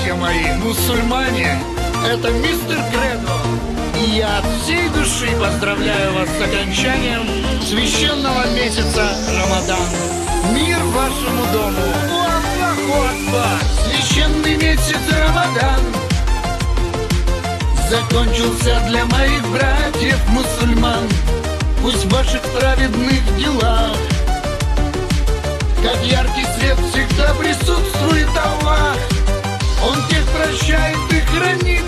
братья мои, мусульмане, это мистер Кредо. И я от всей души поздравляю вас с окончанием священного месяца Рамадан. Мир вашему дому! Аллаху Акбар! Священный месяц Рамадан закончился для моих братьев-мусульман. Пусть в ваших праведных делах, как яркий свет, всегда присутствует Аллах. Он тех прощает и хранит,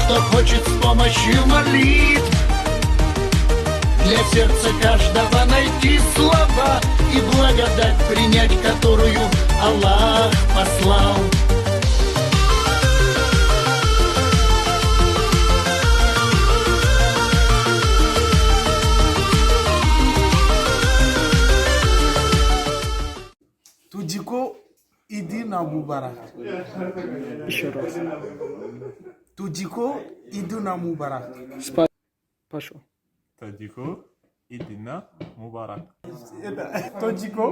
кто хочет с помощью молитв для сердца каждого найти слова и благодать принять, которую Аллах послал. Тудико Идина Мубарак. Еще раз. Тудико Идина Мубарак. Пошел. Тадико Идина Мубарак. Тудико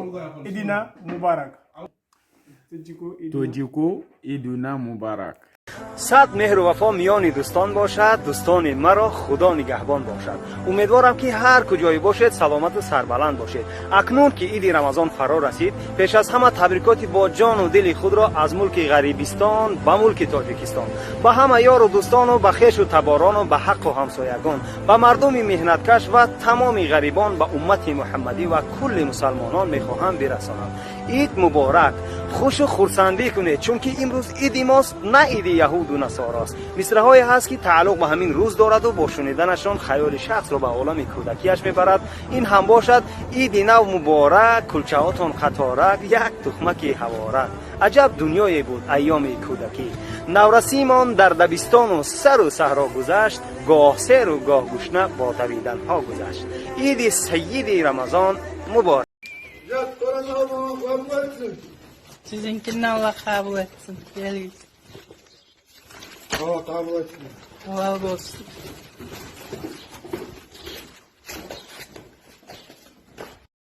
Идина Мубарак. Тудико Идина Мубарак. صد مهر و وفا میان دوستان باشد. دوستان مرا خدا نگهبان باشد. امیدوارم که هر کجایی باشید سلامت و سربلند باشید. اکنون که عید رمضان فرا رسید، پیش از همه تبریکاتی با جان و دل خود را از ملک غریبستان به ملک تاجیکستان به همه یار و دوستان و به خویش و تباران و به حق و همسایگان، به مردم مهنتکش و تمام غریبان، به امت محمدی و کل مسلمانان میخواهم برسانم. عید مبارک. خوش و خرسندی کنید، چون که امروز عید ماست، نه عید یهود و نصاراست. مصرع‌هایی هست که تعلق به همین روز دارد و با شنیدنشان خیال شخص را به عالم کودکیش میبرد. این هم باشد. عید نو مبارک. کلچه‌هاتون قطارک، یک تخمک هوارک. عجب دنیایی بود ایام کودکی. نورسیمان در دبستان و سر و صحرا گذشت، گاه سیر و گاه گشنه با دویدن ها گذشت. عید سید رمضان مبارک. Sizinkini Allah kabul etsin. Gelin. Allah kabul etsin. Allah olsun.